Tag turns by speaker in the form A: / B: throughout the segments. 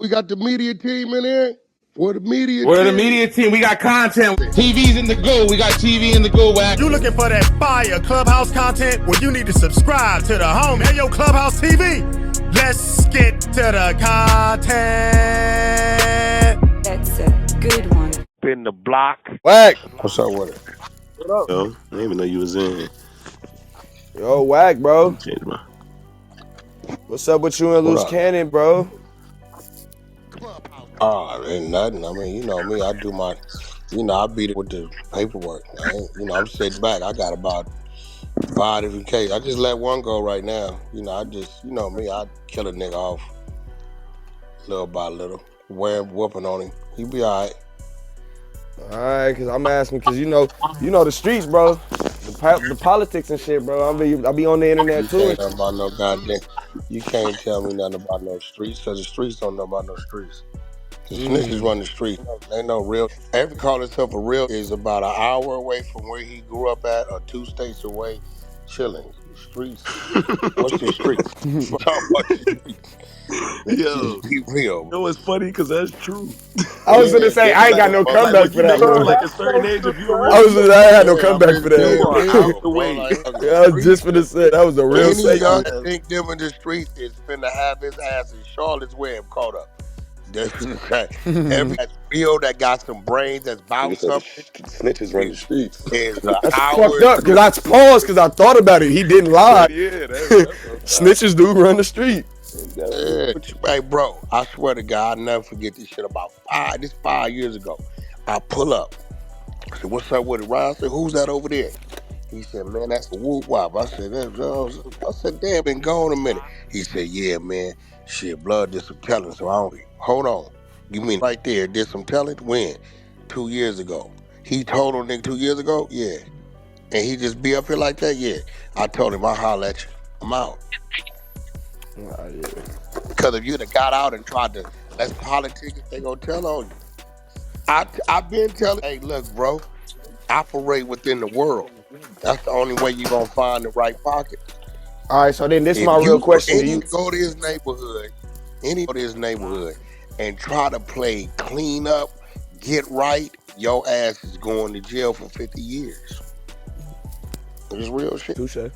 A: We got the media team in here. We're the media
B: We're
A: team.
B: the media team. We got content. TV's in the go. We got TV in the go, Wack.
C: You looking for that fire Clubhouse content? Well, you need to subscribe to the home. Hey, yo, Clubhouse TV. Let's get to the content.
D: That's a good one.
A: Spin the block.
E: Wack.
A: What's up with it?
E: What up?
F: Yo, I didn't even know you was in.
E: Yo, Wack, bro.
F: Change my.
E: What's up with you and
A: What
E: Luce
A: up?
E: Cannon, bro?
A: Ain't nothing. I mean, you know me. I do my, I beat it with the paperwork. I'm sitting back. I got about 5 different cases. I just let one go right now. I just, me. I kill a nigga off little by little. Whooping on him. He be all right.
E: All right, cause I'm asking, cause you know the streets, bro. The politics and shit, bro. I be on the internet too.
A: You can't tell me about no goddamn. You can't tell me nothing about no streets, cause the streets don't know about no streets. The snitches run the street. They know real. Every call himself a real is about an hour away from where he grew up at, or 2 states away, chilling. Streets. What's the streets? What's the streets?
F: Yo,
A: Be real.
F: you know what's funny? Because that's true.
E: I was gonna say I ain't got no comeback for that, bro.
F: Like a certain age, if you
E: I ain't had no comeback for that.
F: out the way.
E: I was just finna say that was a real
A: Any
E: say.
A: young think them in the streets is finna have his ass in Charlotte's Web caught up. Every real that got some brains that's about something.
F: Snitches run the streets.
A: Is
E: That's fucked up, cause I paused, cause I thought about it. He didn't lie.
F: Yeah,
E: Snitches do run the street.
A: Hey, bro, I swear to God, I'll never forget this shit. This 5 years ago, I pull up. I said, what's up with it, Ryan? I said, who's that over there? He said, man, that's the whoop wop. I said, damn, been gone a minute. He said, yeah, man, shit, blood did some telling, so I don't. Hold on. You mean right there, did some telling? When? 2 years ago. He told him nigga 2 years ago? Yeah. And he just be up here like that? Yeah. I told him, I'll holler at you. I'm out. Because if you'd have got out and tried to, let's politics, they gonna tell on you. I've been telling, hey, look, bro, operate within the world. That's the only way you're gonna find the right pocket.
E: All right, so then this is my real question to you.
A: Go to his neighborhood, and try to play clean up, get right, your ass is going to jail for 50 years. It's real shit.
E: Touche.
F: I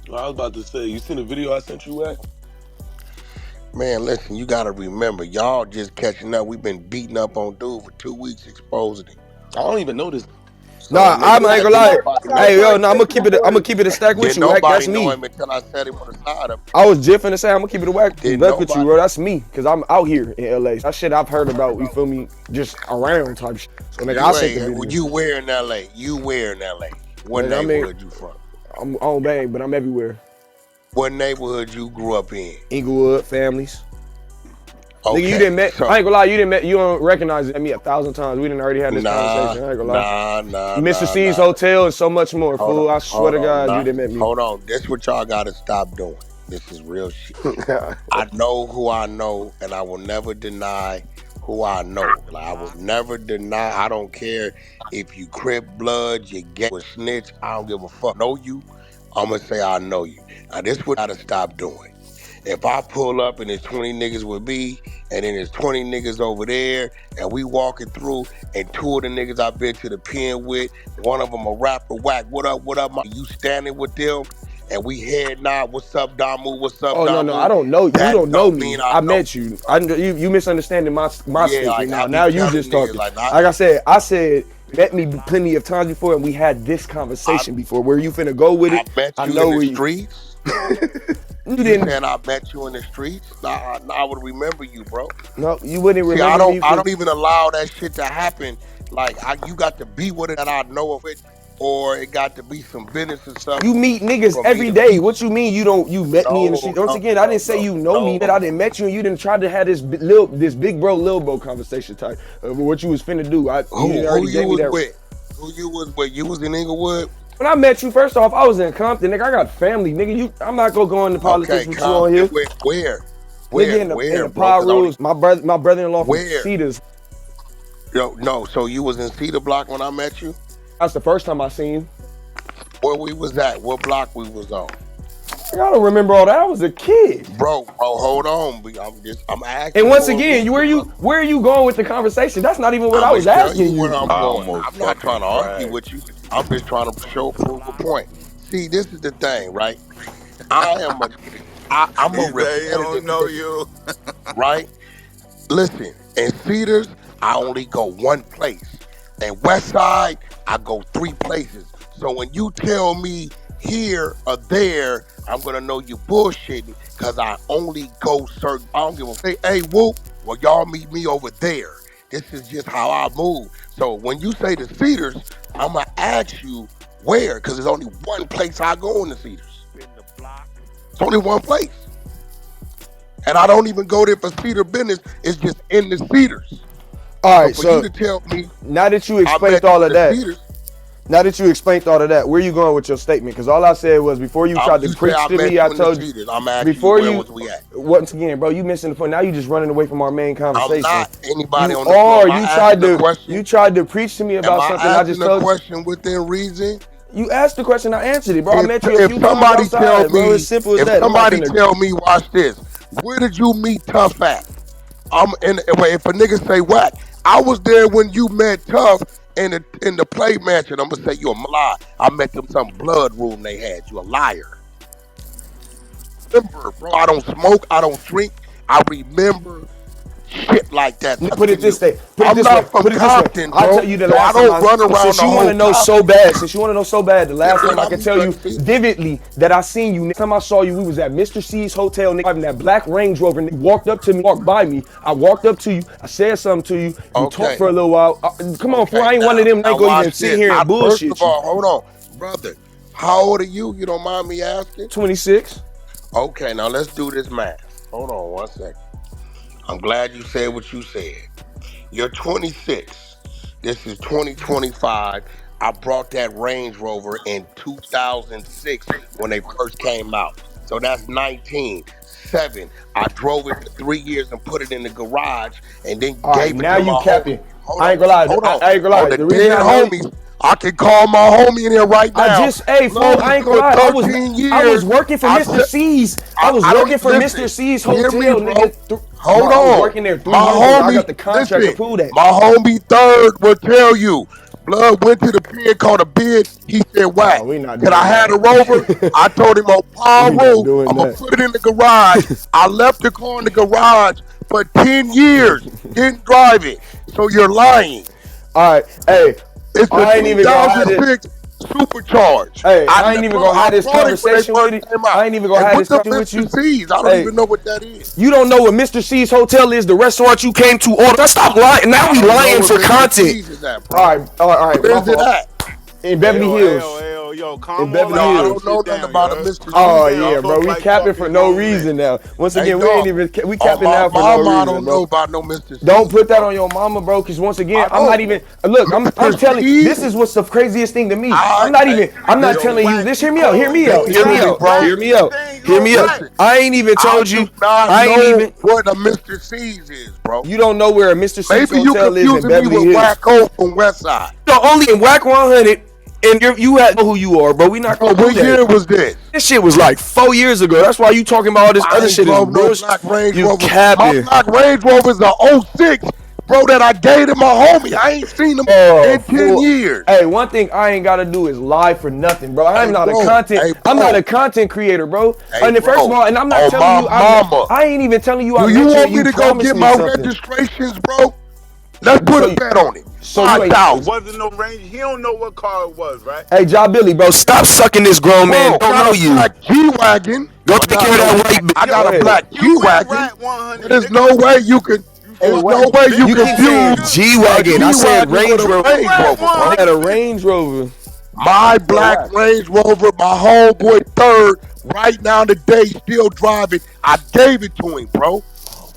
F: was about to say, you seen the video I sent you at?
A: Man, listen, you gotta remember, y'all just catching up. We've been beating up on dude for 2 weeks, exposing him.
F: I don't even know this.
A: So,
E: Nah, I ain't gonna lie. Hey, yo, no, I'm gonna keep it a stack with you, Wack. That's me.
A: Know him until I set him on the side of him.
E: I was just finna say I'm gonna keep it a Wack with you, bro. That's me, cause I'm out here in LA. That shit I've heard about, you feel me, just around type shit. So nigga, I sent the video.
A: You where in LA? What neighborhood you from?
E: I'm on Bang, but I'm everywhere.
A: What neighborhood you grew up in?
E: Inglewood, families.
A: Okay.
E: Nigga, you didn't met. I ain't gonna lie, you don't recognize me 1,000 times. We didn't already have this conversation. I ain't gonna lie. Mr. C's Hotel and so much more, fool. I swear to God, you didn't met me.
A: Hold on, this what y'all gotta stop doing. This is real shit. I know who I know, and I will never deny who I know. Like, I will never deny. I don't care if you Crip blood, you get a snitch. I don't give a fuck. Know you? I'm gonna say I know you. Now this what I gotta stop doing. If I pull up and there's 20 niggas with me, and then there's 20 niggas over there, and we walking through, and 2 of the niggas I've been to the pen with, one of them a rapper, Wack, what up, you standing with them, and we head nod, what's up, Damu, what's up, Damu?
E: No, I don't know you. You don't know me. I met you. You misunderstanding my statement now. Now you just talking. Like I said, met me plenty of times before, and we had this conversation before. Where you finna go with it?
A: I know in the streets.
E: You didn't.
A: And I met you in the streets. I would remember you, bro.
E: No, you wouldn't remember me.
A: I don't even allow that shit to happen. Like, you got to be with it and I know of it, or it got to be some business and stuff.
E: You meet niggas every day. What you mean you met me in the street? Once again, I didn't say you know me, that I didn't met you, and you didn't try to have this big bro, little bro conversation type of what you was finna do.
A: Who you was with? You was in Inglewood?
E: When I met you, first off, I was in Compton, nigga. I got family, nigga. I'm not gonna go into politics with you on here.
A: Where?
E: Nigga, in the Pod Rules. My brother-in-law from Cedars.
A: Yo, no. So you was in Cedar Block when I met you?
E: That's the first time I seen you.
A: Where we was at? What block we was on?
E: I don't remember all that. I was a kid.
A: Bro, hold on. I'm asking.
E: And once again, where are you going with the conversation? That's not even what I was asking you.
A: Where I'm going. I'm not trying to argue
F: cried.
A: with you. I'm just trying to prove a point. See, this is the thing, right? I'm a repetitive nigga, right? Listen, in Cedars, I only go one place. In West Side, I go 3 places. So when you tell me here or there, I'm gonna know you bullshitting because I only go certain. I don't give a fuck. Hey, whoop. Well, y'all meet me over there. This is just how I move. So when you say the Cedars, I'm gonna ask you where, because there's only one place I go in the Cedars. It's only one place. And I don't even go there for Cedar business. It's just in the Cedars.
E: All right,
A: so for you to tell me,
E: now that you explained all of that, where you going with your statement? Because all I said was before you tried to preach to me, I told you.
A: I'm asking before you, where was we at?
E: Once again, bro, you missing the point. Now you just running away from our main conversation.
A: I'm not anybody on the
E: floor. You tried to preach to me about something I just told you.
A: Question within reason.
E: You asked the question, I answered it, bro. I met you a few
A: times outside, bro.
E: As simple as that.
A: If somebody tell me, watch this. Where did you meet Tough at? If a nigga say Wack, I was there when you met Tough in the play mansion. I'm gonna say you a lie. I met them some blood room they had. You a liar. Remember, bro, I don't smoke, I don't drink. I remember shit like that.
E: Put it this way.
A: I'm not from Compton, bro.
E: I'll tell you the last time. I don't run around. Since you want to know so bad, the last time I can tell you vividly that I seen you. Next time I saw you, we was at Mr. C's hotel, nigga, driving that black Range Rover. Nigga walked by me. I walked up to you. I said something to you. You talked for a little while. Come on, fool. I ain't one of them. I ain't gonna even sit here and bullshit you.
A: First of all, hold on, brother. How old are you? You don't mind me asking?
E: 26.
A: Okay, now let's do this math. Hold on 1 second. I'm glad you said what you said. You're 26. This is 2025. I brought that Range Rover in 2006 when they first came out. So that's 19. 7. I drove it for 3 years and put it in the garage and then gave it to my
E: capping.
A: Hold
E: I ain't gonna lie.
A: Hold on.
E: I ain't gonna lie.
A: The dead homies. I can call my homie in here right now.
E: I ain't gonna lie. I was working for Mr. C's. I was working for Mr. C's hotel, nigga.
A: Hold on.
E: Working there 3 years. I got the contract to prove that.
A: My homie Third will tell you. Blood went to the pen, called a bid. He said, Wack, can I have a Rover? I told him on Paul Road, I'm going to put it in the garage. I left the car in the garage for 10 years. Didn't drive it. So you're lying.
E: All right. Hey.
A: It's the 2006 Supercharged.
E: Hey, I ain't even gonna have this conversation with you. I ain't even gonna have this conversation with you.
A: I don't even know what that is.
E: You don't know what Mr. C's hotel is, the restaurant you came to order. Stop lying. Now we lying for content. All right.
A: Where's it at?
E: In Beverly Hills.
C: Yo,
E: in Beverly Hills.
A: I don't know nothing about a Mr. C.
E: Oh yeah, bro. We capping for no reason now. Once again, we ain't even. We capping now for no reason,
A: I don't know about no Mr. C.
E: Don't put that on your mama, bro. Because once again, I'm not even. Look, I'm telling you, this is what's the craziest thing to me. I'm not telling you this. Hear me out. I ain't even told you. I ain't even
A: what a Mr. C's is, bro.
E: You don't know where a Mr. C's hotel is in Beverly Hills.
A: Maybe you confusing me with Wacko from West Side.
E: Only in Wack 100. And you know who you are, bro. We not gonna do that.
A: What year was this?
E: This shit was like 4 years ago. That's why you talking about all this other shit. You capping.
A: My Black Range Rover's a 06, bro, that I gave to my homie. I ain't seen him in 10 years.
E: Hey, one thing I ain't gotta do is lie for nothing, bro. I'm not a content creator, bro. And first of all, and I'm not telling you, I ain't even telling you.
A: Do you want me to go get my registrations, bro? Let's put a bet on it.
C: So it wasn't no range. He don't know what car it was, right?
E: Hey, John Billy, bro, stop sucking this grown man. Don't know you.
A: G-Wagon.
E: Go take care of that white bitch.
A: I got a black G-Wagon. There's no way you can. There's no way you can confuse
E: G-Wagon. I said Range Rover. I had a Range Rover.
A: My black Range Rover, my homeboy Third, right now today, still driving. I gave it to him, bro.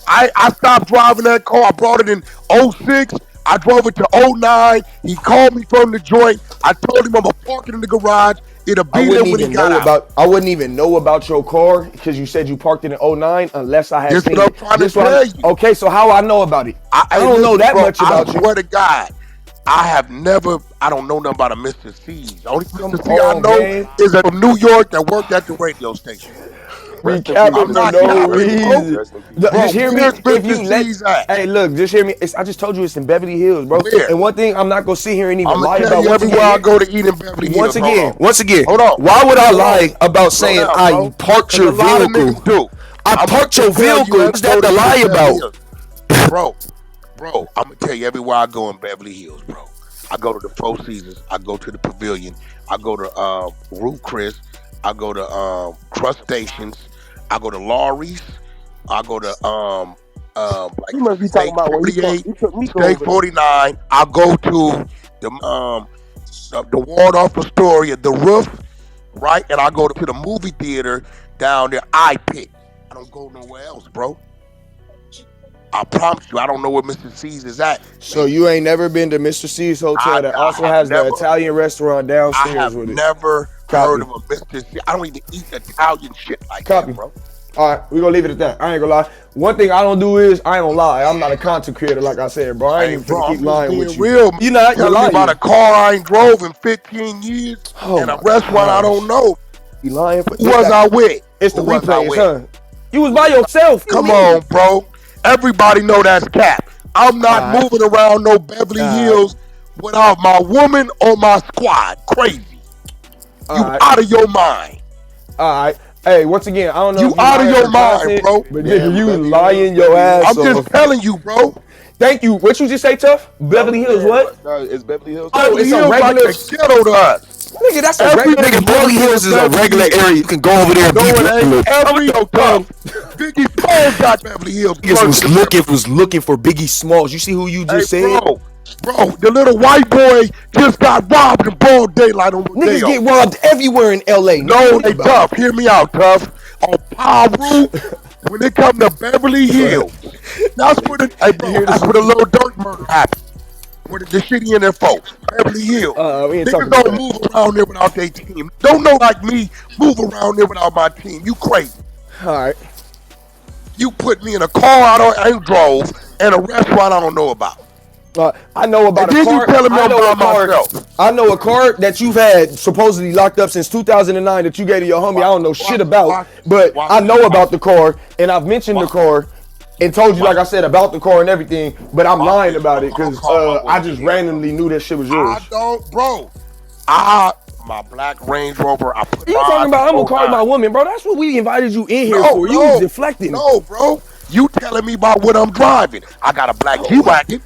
A: I stopped driving that car. I brought it in 06. I drove it to 09. He called me from the joint. I told him I'm going to park it in the garage. It'll be there when he got out.
E: I wouldn't even know about your car because you said you parked it in 09 unless I had seen it.
A: That's what I'm trying to tell you.
E: Okay, so how I know about it? I don't know that much about you.
A: I swear to God. I have never. I don't know nothing about a Mr. C's. The only
E: Come
A: Mr. C I
E: on,
A: know
E: gang.
A: is from New York that worked at the radio station.
E: Be
F: Rest in peace,
E: capping
A: I'm
E: for
A: not
F: Mr.
E: no
F: C.
A: capping, bro.
E: reason.
F: Rest in peace.
A: Bro,
E: Just hear me.
A: where's
E: If
A: Mr.
E: you let,
A: C's at?
E: hey, look, just hear me. I just told you it's in Beverly Hills, bro.
A: Where?
E: And one thing, I'm not gonna sit here and even
A: I'm
E: lie
A: gonna tell
E: about.
A: you
E: Once
A: everywhere I
E: again,
A: go to eat in Beverly Hills.
E: once again,
A: Hold on.
E: why would I
A: Hold
E: lie
A: on.
E: about
A: Slow
E: saying
A: down,
E: I
A: bro.
E: parked
A: 'Cause
E: your
A: a lot of
E: vehicle?
A: niggas do.
E: I parked your vehicle. What's that to lie about?
A: Bro, I'm gonna tell you everywhere I go in Beverly Hills, bro. I go to the Four Seasons. I go to the Pavilion. I go to Roof Chris. I go to Crustaceans. I go to Laurie's. I go to
F: You
A: like
F: must be talking
A: Steak
F: about when
A: 48,
F: you took me to
A: Steak
F: over there.
A: 49. I go to the Waldorf Astoria, the Roof, right? And I go to the movie theater down there. I pick. I don't go nowhere else, bro. I promise you, I don't know where Mr. C's is at.
E: So you ain't never been to Mr. C's hotel that
A: I
E: also
A: have
E: has the
A: never.
E: Italian restaurant
A: I
E: downstairs
A: have
E: with it?
A: never heard
E: Copy.
A: of a Mr. C. I don't even eat Italian shit like
E: Copy.
A: that, bro.
E: All right, we gonna leave it at that. I ain't gonna lie. One thing I don't do is I ain't gonna lie. I'm not a content creator, like I said, bro. I ain't
A: Hey,
E: even
A: bro,
E: finna
A: I'm
E: keep
A: just
E: lying
A: being
E: with you.
A: real.
E: You not? You're
A: Telling me about
E: lying.
A: a car I ain't drove in 15 years
E: Oh
A: and a
E: my
A: restaurant I don't
E: gosh.
A: know.
E: You lying for?
A: Who was I with?
E: It's the
A: Who was I
E: replays,
A: with?
E: huh? You was by yourself.
A: Come on, bro. Everybody know that's cap. I'm not
E: All right.
A: moving around no Beverly
E: All right.
A: Hills without my woman or my squad. Crazy.
E: All
A: You
E: right.
A: out of your mind.
E: All right. Hey, once again, I don't know
A: You
E: if you
A: out of
E: lying
A: your
E: for
A: mind,
E: content,
A: bro.
E: but
F: Yeah,
E: nigga, you
F: Beverly
E: lying
F: Hills,
E: your ass
A: I'm just
E: off.
A: telling you, bro.
E: Thank you. What you just say, Tough? Beverly Hills, what?
F: No, it's Beverly Hills.
E: Oh,
A: Beverly
E: it's a
A: Hills like
E: regular.
A: the ghetto to us.
E: Nigga, that's a
A: Every
E: regular. Nigga,
A: nigga
E: Beverly
A: wanna be
E: Hills
A: in
E: is a
A: Beverly
E: regular
A: Hills.
E: area. You can go over there and
A: No,
E: be
A: it ain't.
E: regular.
A: Every Biggie Smalls got Beverly Hills.
E: Niggas was looking for Biggie Smalls. You see who you just
A: Hey,
E: said?
A: bro, the little white boy just got robbed in broad daylight on
E: Niggas
A: Rodeo.
E: get robbed everywhere in LA.
A: No, they
E: about
A: tough. Hear me out, tough. On Paru, when it come to Beverly Hills, that's where the that's where the Little Dirt murder happened. Where the shitty in their folks, Beverly Hills.
E: We ain't
A: Niggas
E: talking about
A: don't
E: that.
A: move around there without their team. Don't know like me move around there without my team. You crazy.
E: All right.
A: You put me in a car I ain't drove and a restaurant I don't know about.
E: I know about
A: And
E: a
A: then you
E: car.
A: telling me
E: I
A: I'm
E: know
A: by
E: a car.
A: myself.
E: I know a car that you've had supposedly locked up since 2009 that you gave to your homie. I don't know shit about, but I know about the car, and I've mentioned the car and told you, like I said, about the car and everything. But I'm lying about it because I just randomly knew that shit was yours.
A: I don't, bro. My black Range Rover. I put
E: You talking about I'm gonna call my woman, bro? That's what we invited you in here for. You was deflecting.
A: No, bro. You telling me about what I'm driving? I got a black G-Wagon.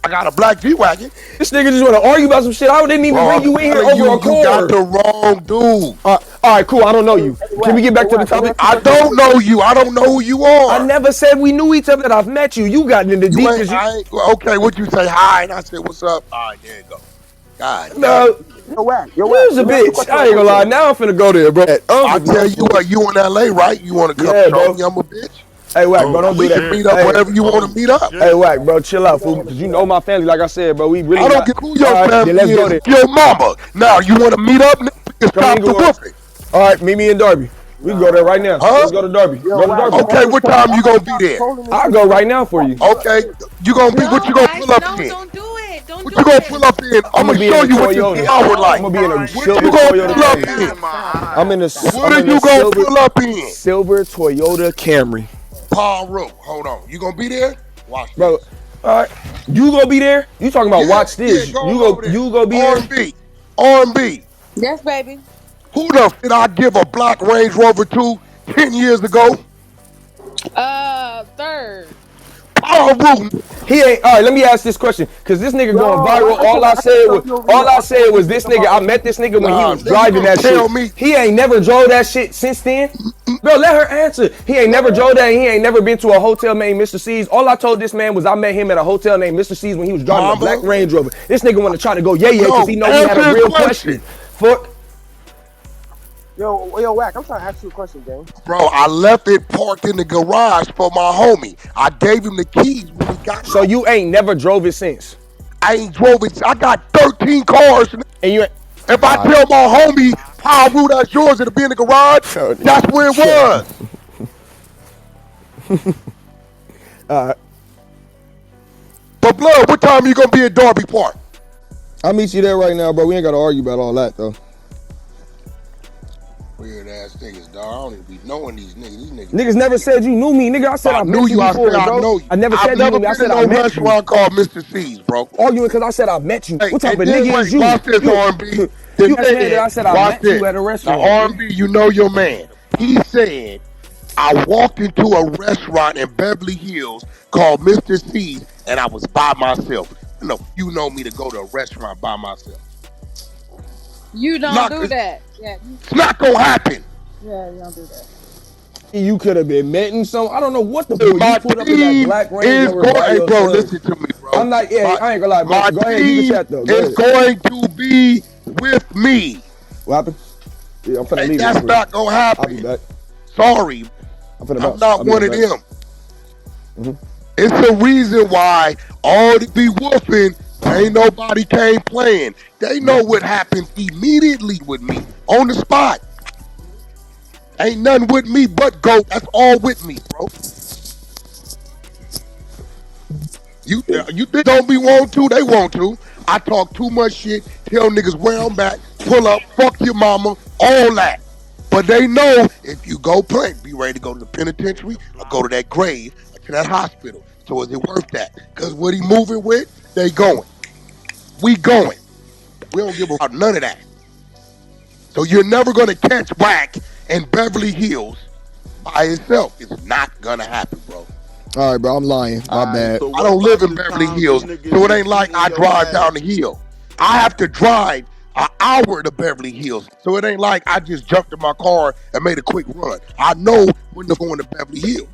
A: I got a black G-Wagon.
E: This nigga just want to argue about some shit. I didn't even bring you in here over a car.
A: You got the wrong dude.
E: All right, cool. I don't know you. Can we get back to the topic?
A: I don't know you. I don't know who you are.
E: I never said we knew each other. That I've met you. You got in the deep.
A: Okay, what you say? Hi, and I said, "What's up?" All right, there you go. God,
E: no.
F: You're
E: was a bitch. I ain't gonna lie. Now I'm finna go there, bro.
A: I tell you what, you in LA, right? You want to come show me I'm a bitch?
E: Hey, Wack, bro, don't do that.
A: Meet up wherever you want to meet up.
E: Hey, Wack, bro, chill out, fool. Because you know my family, like I said, bro. We really.
A: I don't get who your family
E: let's
A: is.
E: go there.
A: Your mama. Now you want to meet up? Stop the woofing.
E: All right, meet me in Darby. We can go there right now. Let's go to Darby. Go to Darby.
A: Okay, what time you gonna be there?
E: I'll go right now for you.
A: Okay, you gonna be what you gonna pull up in?
G: Don't do it. Don't
A: What
G: do
A: you gonna
G: it.
A: pull up in? I'm gonna show you what this power like.
E: I'm gonna be in a
A: What
E: silver
A: you gonna
E: Toyota
A: pull up
E: Camry.
A: in?
E: I'm in a.
A: What are you gonna pull up in?
E: Silver Toyota Camry.
A: Paru. Hold on. You gonna be there? Watch this.
E: Bro, all right. You gonna be there? You talking about watch this?
A: Yeah,
E: you go be there?
A: R&B.
G: Yes, baby.
A: Who the f did I give a black Range Rover to 10 years ago?
G: Third.
A: Paru.
E: He ain't. All right, let me ask this question, cause this nigga going viral. All I said was this nigga. I met this nigga when he was driving that shit. He ain't never drove that shit since then. Bro, let her answer. He ain't never drove that. He ain't never been to a hotel named Mr. C's. All I told this man was I met him at a hotel named Mr. C's when he was driving a black Range Rover. This nigga want to try to go yeah because he know he had a real question. Fuck.
F: Yo, Wack, I'm trying to ask you a question, gang.
A: Bro, I left it parked in the garage for my homie. I gave him the keys when we got.
E: So you ain't never drove it since?
A: I ain't drove it. I got 13 cars.
E: And you.
A: If I tell my homie, Paru, that's yours, it'll be in the garage. That's where it was. But Blood, what time you gonna be at Darby Park?
E: I'll meet you there right now, bro. We ain't gotta argue about all that though.
A: Weird ass niggas, dog. I don't even be knowing these niggas.
E: Niggas never said you knew me, nigga. I said I met you before, bro.
A: I know you.
E: I never said you knew me. I said I met you.
A: I've never been in no restaurant called Mr. C's, bro.
E: Arguing because I said I met you.
A: Hey,
E: what type of nigga is you?
A: Watch this, R&B.
E: You said I said I met you at a restaurant.
A: Now, R&B, you know your man. He said, I walked into a restaurant in Beverly Hills called Mr. C's, and I was by myself. No, you know me to go to a restaurant by myself.
G: You don't do that. Yeah.
A: It's not gonna happen.
G: Yeah, you don't do that.
E: You could have been met in some. I don't know what the fuck you put up in that black Range Rover by yourself.
A: Bro, listen to me, bro.
E: I'm not. Yeah, I ain't gonna lie, bro. Go ahead, you can chat though.
A: It's going to be with me.
E: What happened? Yeah, I'm finna leave.
A: That's not gonna happen.
E: I'll be back.
A: Sorry, I'm not one of them.
E: Mm-hmm.
A: It's the reason why all the be whooping. Ain't nobody came playing. They know what happens immediately with me on the spot. Ain't nothing with me but GOAT. That's all with me, bro. You don't be want to, they want to. I talk too much shit, tell niggas where I'm at, pull up, fuck your mama, all that. But they know if you go play, be ready to go to the penitentiary or go to that grave or to that hospital. So is it worth that? Because what he moving with, they going. We going. We don't give about none of that. So you're never going to catch Wack in Beverly Hills by itself. It's not going to happen, bro.
E: All right, bro, I'm lying. My bad.
A: So I don't live in Beverly Hills, so it ain't like I drive down the hill. I have to drive an hour to Beverly Hills, so it ain't like I just jumped in my car and made a quick run. I know when to go into Beverly Hills.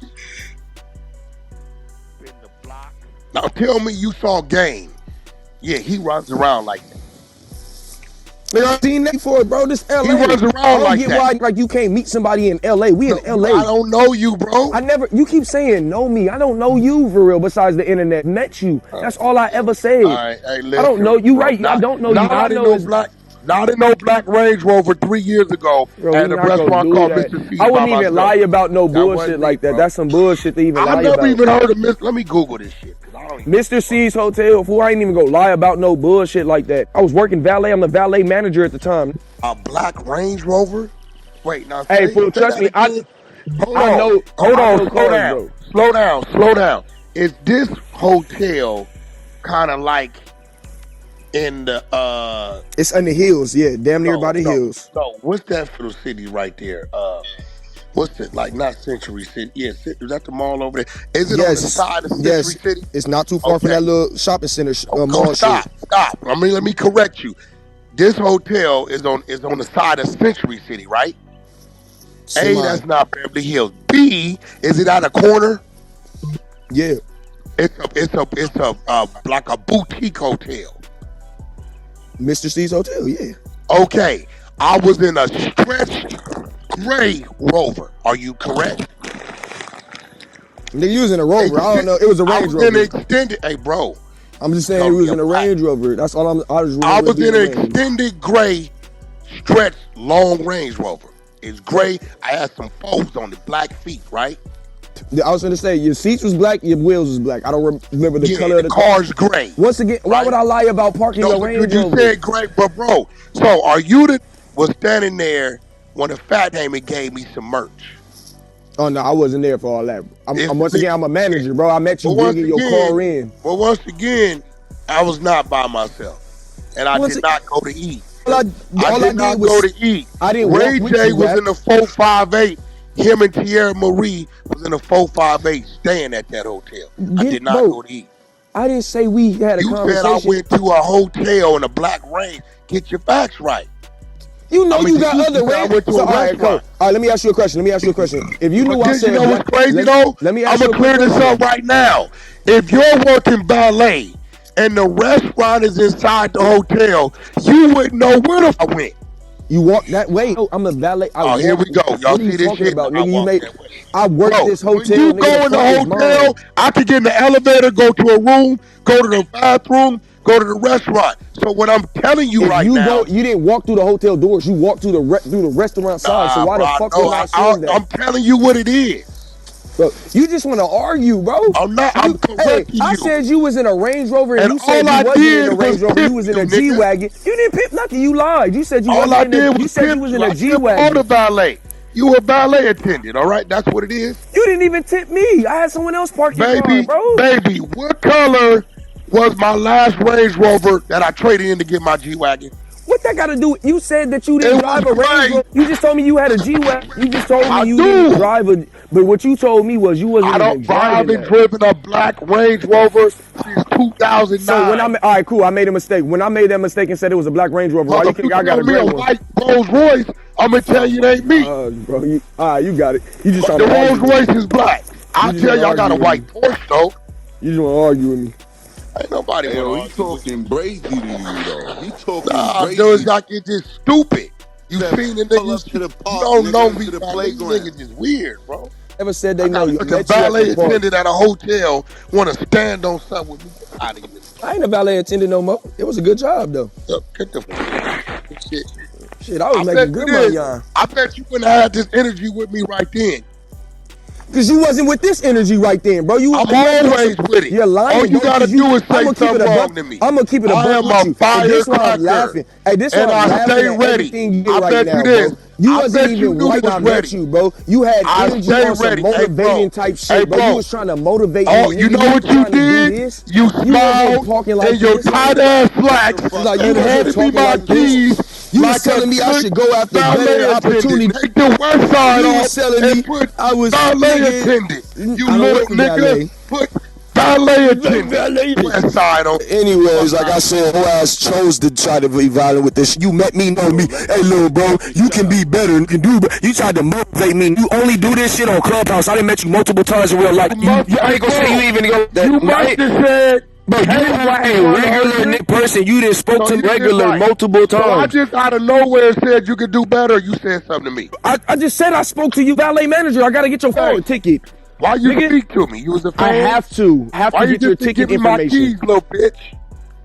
A: Now tell me you saw Game. Yeah, he runs around like that.
E: Nigga, I've seen that before, bro. This LA.
A: He runs around like that.
E: Why, like, you can't meet somebody in LA. We in LA.
A: I don't know you, bro.
E: You keep saying know me. I don't know you for real besides the internet. Met you. That's all I ever said.
A: All right, hey, listen,
E: I don't know you,
A: bro.
E: right? I don't know you.
A: Not in no black Range Rover 3 years ago at a restaurant called Mr. C.
E: I wouldn't even lie about no bullshit like that. That's some bullshit to even lie about.
A: I never even heard of Let me Google this shit.
E: Mr. C's Hotel, fool, I ain't even gonna lie about no bullshit like that. I was working valet. I'm the valet manager at the time.
A: A black Range Rover? Wait, now.
E: Hey, fool, trust me.
A: Slow down. Is this hotel kind of like in the
E: It's in the hills, yeah, damn near by the hills.
A: So what's that little city right there? What's it like? Not Century City. Yeah, is that the mall over there? Is it on the side of Century City?
E: It's not too far from that little shopping center.
A: Stop. Let me correct you. This hotel is on the side of Century City, right? A, that's not Beverly Hills. B, is it at a corner?
E: Yeah.
A: It's a like a boutique hotel.
E: Mr. C's Hotel, yeah.
A: Okay, I was in a stretched gray Rover. Are you correct?
E: They using a Rover. I don't know. It was a Range Rover.
A: I was in an extended. Hey, bro.
E: I'm just saying he was in a Range Rover. That's all I was
A: in an extended gray, stretched long Range Rover. It's gray. I had some folds on the black feet, right?
E: I was going to say, your seats was black, your wheels was black. I don't remember the color of the
A: car's gray.
E: Once again, why would I lie about parking your Range Rover?
A: You said gray, but bro, so are you was standing there when the Fat Damon gave me some merch?
E: Oh, no, I wasn't there for all that. Once again, I'm a manager, bro. I met you bringing your car in.
A: But once again, I was not by myself. And I did not go to eat. I did not go to eat. Ray J was in the 458. Him and Tierra Marie was in a 458 staying at that hotel. I did not go to eat.
E: I didn't say we had a conversation.
A: You said I went to a hotel in a black Range. Get your facts right.
E: You know you got other Range. All right, let me ask you a question. If you knew I said,
A: you know what's crazy though? I'm gonna clear this up right now. If you're working valet and the restaurant is inside the hotel, you wouldn't know where the f I went.
E: You walk that way. Oh, I'm a valet.
A: Here we go. Y'all see this shit?
E: About, nigga, I work this hotel.
A: When you go in the hotel, I could get in the elevator, go to a room, go to the bathroom, go to the restaurant. So what I'm telling you now,
E: you didn't walk through the hotel doors. You walked through the restaurant side. So why the fuck would I say that?
A: I'm telling you what it is.
E: Bro, you just want to argue, bro.
A: I'm not. I'm correcting you.
E: I said you was in a Range Rover, and you said you wasn't in a Range Rover. You was in a G-Wagon. You didn't pimp nothing. You lied. You said you wasn't in a. You said you was in a G-Wagon.
A: On the valet. You were a valet attendant, all right? That's what it is.
E: You didn't even tip me. I had someone else park your car, bro.
A: Baby, what color was my last Range Rover that I traded in to get my G-Wagon?
E: What that got to do with, you said that you didn't drive a Range Rover. You just told me you had a G-Wagon. You just told me you didn't drive a, but what you told me was you wasn't even driving.
A: I haven't driven a black Range Rover since 2009.
E: So when all right, cool, I made a mistake. When I made that mistake and said it was a black Range Rover, why you think I got a gray one?
A: White Rolls Royce, I'm gonna tell you it ain't me.
E: Bro, you got it. You just
A: the Rolls Royce is black. I'll tell you I got a white Porsche though.
E: You just want to argue with me.
A: Ain't nobody
F: he talking brazy to you though. He talking brazy.
A: Dude, like it's just stupid. You seen the niggas, you don't know me, the niggas just weird, bro.
E: Never said they know you.
A: The valet attendant at a hotel want to stand on something with me. Out of here.
E: I ain't a valet attendant no more. It was a good job though.
A: Get the shit.
E: Shit, I was making good money on.
A: I bet you wouldn't have had this energy with me right then.
E: Cause you wasn't with this energy right then, bro.
A: I'm always with it.
E: You're lying.
A: All you gotta do is say something wrong to me.
E: I'm gonna keep it a buck with you. This why I'm laughing. Hey, this why I'm laughing at everything you do right now, bro. You wasn't even white. I met you, bro. You had energy on some motivating type shit, bro. You was trying to motivate me.
A: Oh, you know what you did? You smiled in your tight ass slacks. You handed me my keys.
E: You was telling me I should go after better opportunity.
A: Take the west side
E: off and
A: put
E: I was
A: valet attendant. You little nigga, put valet attendant. West side on.
H: Anyways, like I said, whole ass chose to try to be violent with this. You met me, know me. Hey, little bro, you can be better. You can do. You tried to motivate me. You only do this shit on Clubhouse. I done met you multiple times in real life. I ain't gonna say you even go.
A: You must have said.
H: But you are a regular person. You done spoke to regular multiple times.
A: So I just out of nowhere said you could do better. You said something to me.
E: I just said I spoke to you, valet manager. I gotta get your phone ticket.
A: Why you speak to me? You was a fan?
E: I have to.
A: Why
E: get your ticket information.
A: Why you give me my keys, little bitch?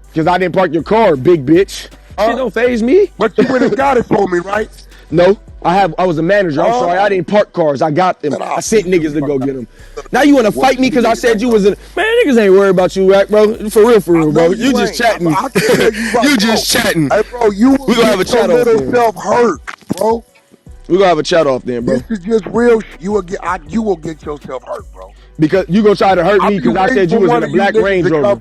E: Because I didn't park your car, big bitch. Shit don't faze me.
A: But you went and got it for me, right?
E: No. I was a manager. I'm sorry. I didn't park cars. I got them. I sent niggas to go get them. Now you want to fight me because I said you was in. Man, niggas ain't worried about you, right, bro? For real, bro. You just chatting. You just chatting.
A: Hey, bro, we
E: gonna have a chat off then.
A: Self-hurt, bro.
E: We gonna have a chat off then, bro.
A: This is just real. You will get yourself hurt, bro.
E: Because you gonna try to hurt me because I said you was in a black Range Rover.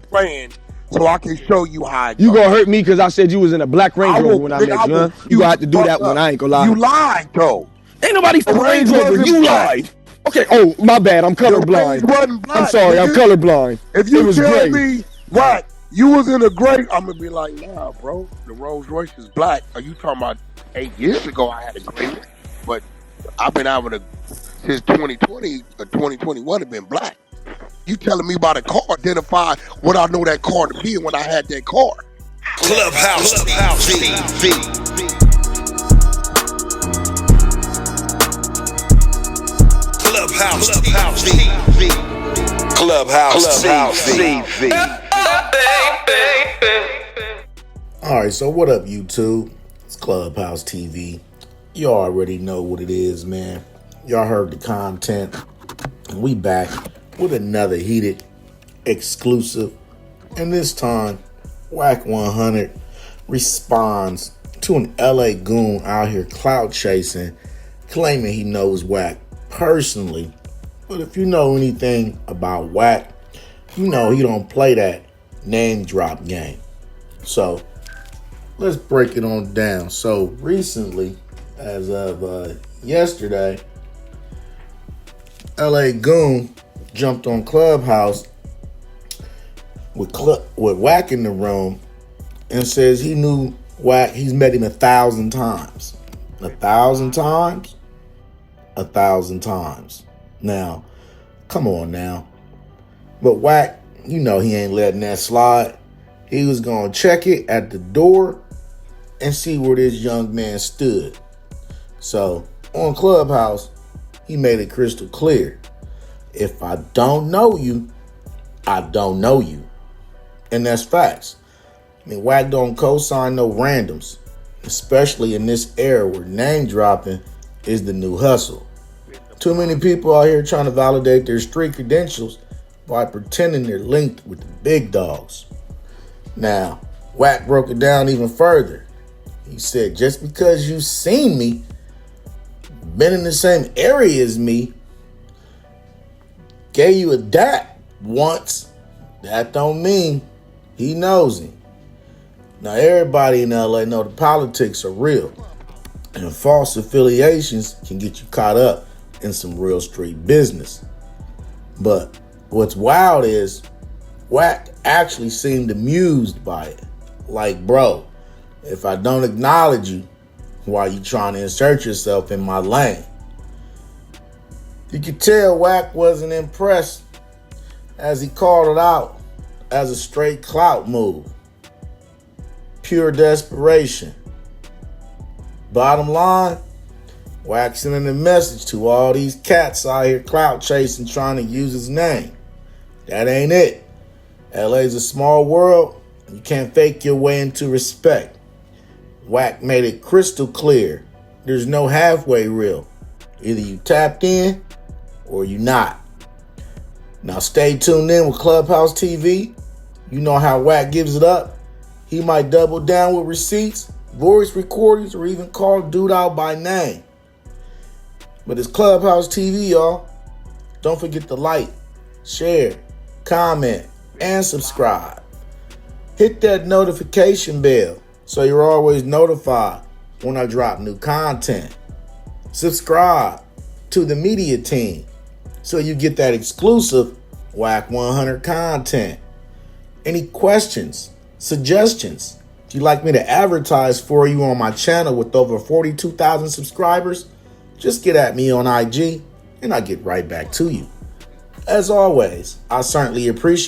A: So I can show you how
E: you gonna hurt me because I said you was in a black Range Rover when I met you, huh? You gonna have to do that one. I ain't gonna lie.
A: You lied, though.
E: Ain't nobody from Range Rover. You lied. Okay. Oh, my bad. I'm colorblind. I'm sorry. I'm colorblind.
A: If you tell me what you was in a gray, I'm gonna be like, nah, bro. The Rolls Royce is black. Are you talking about 8 years ago? I had a gray one, but I've been having since 2020 or 2021 have been black. You telling me about a car, identify what I know that car to be when I had that car.
I: Clubhouse TV. Clubhouse TV.
J: Alright, so what up, YouTube? It's Clubhouse TV. You already know what it is, man. Y'all heard the content. We back with another heated exclusive. And this time, Wack 100 responds to an LA goon out here clout chasing, claiming he knows Wack personally. But if you know anything about Wack, you know he don't play that name drop game. So let's break it on down. So recently, as of yesterday, LA goon jumped on Clubhouse with Wack in the room and says he knew Wack. He's met him 1,000 times. 1,000 times? 1,000 times. Now, come on now. But Wack, you know he ain't letting that slide. He was going to check it at the door and see where this young man stood. So, on Clubhouse, he made it crystal clear. If I don't know you, I don't know you. And that's facts. I mean, Wack don't co-sign no randoms, especially in this era where name dropping is the new hustle. Too many people out here trying to validate their street credentials by pretending they're linked with the big dogs. Now, Wack broke it down even further. He said, just because you've seen me, been in the same area as me, gave you a dap once, that don't mean he knows him. Now, everybody in LA know the politics are real, and false affiliations can get you caught up in some real street business. But what's wild is Wack actually seemed amused by it. Like, bro, if I don't acknowledge you, why you trying to insert yourself in my lane? You could tell Wack wasn't impressed as he called it out as a straight clout move. Pure desperation. Bottom line, Wack sending a message to all these cats out here clout chasing, trying to use his name. That ain't it. LA's a small world. You can't fake your way into respect. Wack made it crystal clear. There's no halfway real. Either you tapped in or you not. Now stay tuned in with Clubhouse TV. You know how Wack gives it up. He might double down with receipts, voice recordings, or even call dude out by name. But it's Clubhouse TV, y'all. Don't forget to like, share, comment, and subscribe. Hit that notification bell so you're always notified when I drop new content. Subscribe to the media team so you get that exclusive Wack 100 content. Any questions, suggestions? If you'd like me to advertise for you on my channel with over 42,000 subscribers, just get at me on IG and I'll get right back to you. As always, I certainly appreciate